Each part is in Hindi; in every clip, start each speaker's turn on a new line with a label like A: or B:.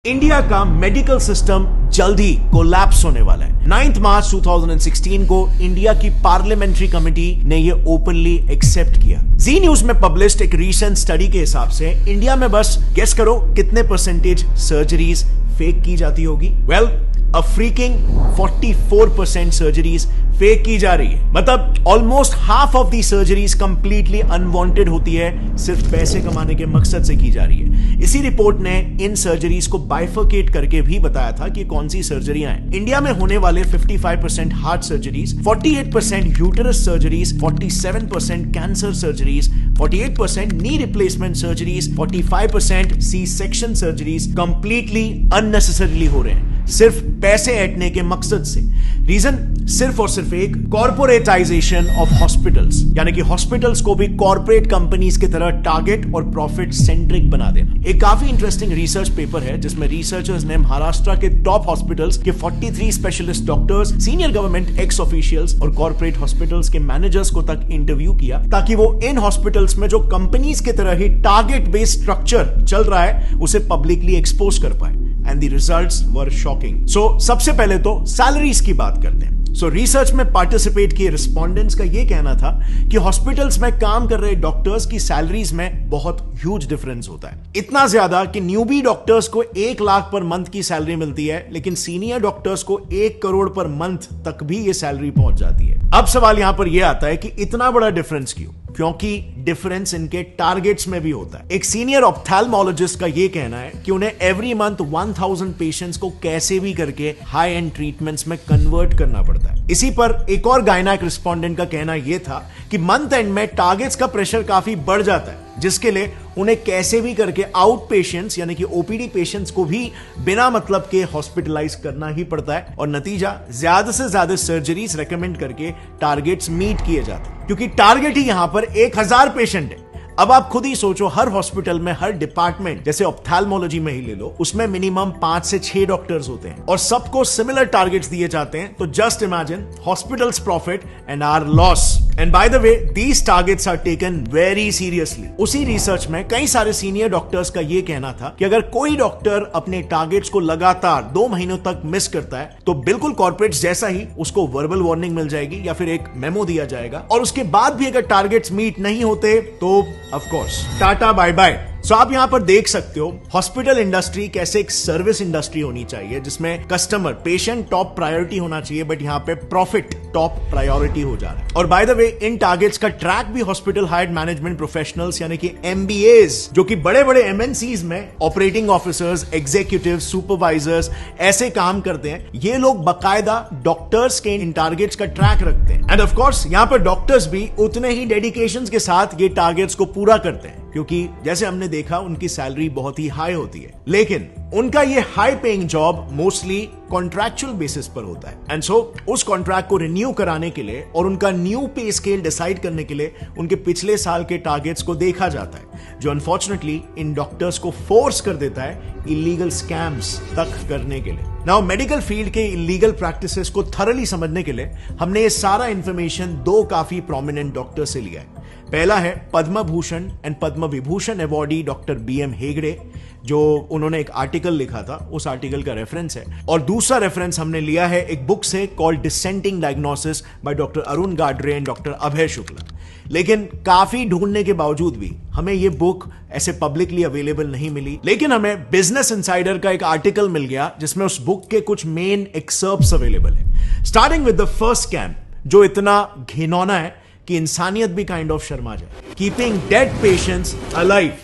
A: इंडिया का मेडिकल सिस्टम जल्द ही कोलैप्स होने वाला है। 9 मार्च 2016 को इंडिया की पार्लियामेंट्री कमेटी ने यह ओपनली एक्सेप्ट किया। जी न्यूज में पब्लिश्ड एक रीसेंट स्टडी के हिसाब से इंडिया में बस गेस करो कितने परसेंटेज सर्जरीज फेक की जाती होगी। वेल, अ फ्रीकिंग 44% सर्जरीज फेक की जा रही है। मतलब almost half of the surgeries completely unwanted होती है, सिर्फ पैसे कमाने के मकसद से की जा रही है। इसी रिपोर्ट ने इन सर्जरीज को बाइफरकेट करके भी बताया था कि कौन सी सर्जरियां हैं। इंडिया में होने वाले 55% heart surgeries, 48% uterus surgeries, 47% cancer surgeries, 48% knee replacement surgeries, 45% C section surgeries completely unnecessarily हो रहे हैं, सिर्फ पैसे ऐंठने के मकसद से। रीजन सिर्फ और सिर्फ एक, कॉर्पोरेटाइजेशन ऑफ हॉस्पिटल्स, यानी कि हॉस्पिटल्स को भी कॉर्पोरेट कंपनीज की तरह टारगेट और प्रॉफिट सेंट्रिक बना देना। एक काफी इंटरेस्टिंग रिसर्च पेपर है जिसमें रिसर्चर्स ने महाराष्ट्र के टॉप हॉस्पिटल्स के 43 specialist doctors, senior government x officials और कॉर्पोरेट हॉस्पिटल्स के मैनेजर्स को तक इंटरव्यू किया, ताकि वो इन हॉस्पिटल्स में जो कंपनीज की तरह ही टारगेट बेस्ड स्ट्रक्चर चल रहा है उसे पब्लिकली एक्सपोज कर पाए। And the results were shocking. So सबसे पहले तो सैलरीज की बात करते हैं। सो रिसर्च में पार्टिसिपेट किए रिस्पोंडेंट्स का यह कहना था कि हॉस्पिटल्स में काम कर रहे डॉक्टर्स की सैलरीज में बहुत ह्यूज डिफरेंस होता है। इतना ज्यादा कि न्यूबी डॉक्टर्स को 1 लाख पर मंथ की सैलरी मिलती है, लेकिन सीनियर डॉक्टर्स को 1 करोड़ पर मंथ तक भी ये सैलरी पहुंच जाती है। अब सवाल यहां पर यह आता है कि इतना बड़ा डिफरेंस क्यों? क्योंकि डिफरेंस इनके टारगेट्स में भी होता है। एक सीनियर ऑप्थेल्मोलॉजिस्ट का यह कहना है कि उन्हें एवरी मंथ 1000 पेशेंट्स को कैसे भी करके हाई एंड ट्रीटमेंट्स में कन्वर्ट करना पड़ता है। इसी पर एक और गायनेक रिस्पोंडेंट का कहना यह था कि मंथ एंड में टारगेट्स का प्रेशर काफी बढ़ जाता है, जिसके लिए उन्हें कैसे भी करके आउट पेशेंट्स यानी कि ओपीडी पेशेंट्स को भी बिना मतलब के हॉस्पिटलाइज करना ही पड़ता है, और नतीजा ज्यादा से ज्यादा सर्जरीज रेकमेंड करके टारगेट्स मीट किए जाते हैं, क्योंकि टारगेट ही यहां पर 1000 पेशेंट है। अब आप खुद ही सोचो, हर हॉस्पिटल में, हर डिपार्टमेंट, जैसे ऑप्थेल्मोलॉजी में ही ले लो, उसमें मिनिमम 5 से 6 डॉक्टर्स होते हैं और सबको सिमिलर टारगेट्स दिए जाते हैं। तो just imagine hospitals profit and our loss. And by the way, these targets are taken very seriously. उसी रिसर्च में कई सारे सीनियर डॉक्टर्स का यह कहना था कि अगर कोई डॉक्टर अपने टारगेट्स को लगातार 2 महीनों तक मिस करता है तो बिल्कुल कॉर्पोरेट्स जैसा ही उसको वर्बल वार्निंग मिल जाएगी या फिर एक मेमो दिया जाएगा, और उसके बाद भी अगर टारगेट्स मीट नहीं होते तो of course tata bye bye. So आप यहां पर देख सकते हो हॉस्पिटल इंडस्ट्री कैसे एक सर्विस इंडस्ट्री होनी चाहिए, जिसमें कस्टमर, पेशेंट टॉप प्रायोरिटी होना चाहिए, बट यहां पे प्रॉफिट टॉप प्रायोरिटी हो जा रहा है। और bye the way, in targets का ट्रैक भी हॉस्पिटल हायर्ड मैनेजमेंट प्रोफेशनल्स यानी कि एमबीएस, जो कि बड़े बड़े एमएनसीज में ऑपरेटिंग ऑफिसर्स, एग्जीक्यूटिव, सुपरवाइजर्स ऐसे काम करते हैं। ये लोग बकायदा डॉक्टर्स के इन टारगेट्स का ट्रैक रखते हैं। एंड ऑफ कोर्स यहां पर डॉक्टर्स भी उतने ही डेडिकेशन के साथ ये टारगेट्स को पूरा करते हैं, क्योंकि जैसे हमने देखा उनकी सैलरी बहुत ही हाई होती है, लेकिन उनका ये high paying job mostly contractual basis पर होता है। एंड सो उस कॉन्ट्रैक्ट को रिन्यू कराने के लिए और उनका न्यू पे स्केल डिसाइड करने के लिए उनके पिछले साल के टारगेट्स को देखा जाता है, जो अनफॉर्चुनेटली इन डॉक्टर्स को फोर्स कर देता है इलीगल स्कैम्स तक करने के लिए। नाउ मेडिकल फील्ड के इलीगल प्रैक्टिसेस को थरली समझने के लिए हमने ये सारा इंफॉर्मेशन 2 काफी प्रोमिनेंट डॉक्टर से लिया है। पहला है Padma Bhushan and Padma Vibhushan awardee doctor BM Hegde, जो उन्होंने एक आर्टिकल लिखा था, उस आर्टिकल का रेफरेंस है। और दूसरा रेफरेंस हमने लिया है एक बुक से called dissenting diagnosis by doctor Arun Gadre and doctor Abhay Shukla. लेकिन काफी ढूंढने के बावजूद भी हमें यह बुक ऐसे पब्लिकली अवेलेबल नहीं मिली, लेकिन हमें बिजनेस इनसाइडर का एक आर्टिकल मिल गया जिसमें उस बुक के कुछ मेन एक्सर्प्ट्स अवेलेबल है। Starting with the first scam, जो इतना घिनौना है कि इंसानियत भी काइंड ऑफ शर्मा जाए। Keeping dead patients alive.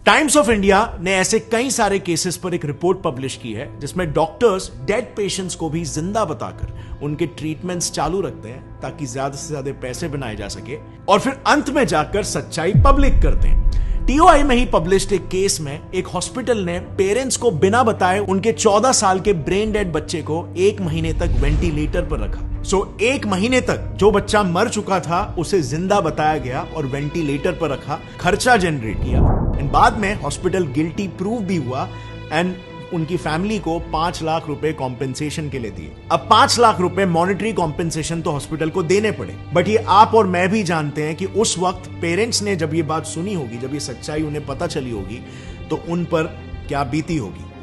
A: Times of India ने ऐसे कई सारे केसेस पर एक रिपोर्ट पब्लिश की है जिसमें डॉक्टर्स डेड पेशेंट्स को भी जिंदा बताकर उनके ट्रीटमेंट्स चालू रखते हैं, ताकि ज्यादा से ज्यादा पैसे बनाए जा सके, और फिर अंत में जाकर सच्चाई पब्लिक करते हैं। TOI में ही पब्लिश्ड एक केस में एक हॉस्पिटल ने पेरेंट्स को बिना बताए उनके 14 साल के ब्रेन डेड बच्चे को 1 महीने तक वेंटिलेटर पर रखा। सो 1 महीने तक जो बच्चा मर चुका था उसे जिंदा बताया गया और वेंटिलेटर पर रखा, खर्चा जनरेट किया, एंड बाद में हॉस्पिटल गिल्टी प्रूव भी हुआ एंड उनकी फैमिली को 5 लाख रुपए कॉम्पेंसेशन के लिए दिए। अब 5 लाख रुपए मॉनेटरी कॉम्पेंसेशन तो हॉस्पिटल को देने पड़े, बट ये आप और मैं भी जानते हैं कि उस वक्त पेरेंट्स ने जब ये बात सुनी होगी, जब ये सच्चाई उन्हें पता चली होगी, तो उन पर क्या बीती होगी।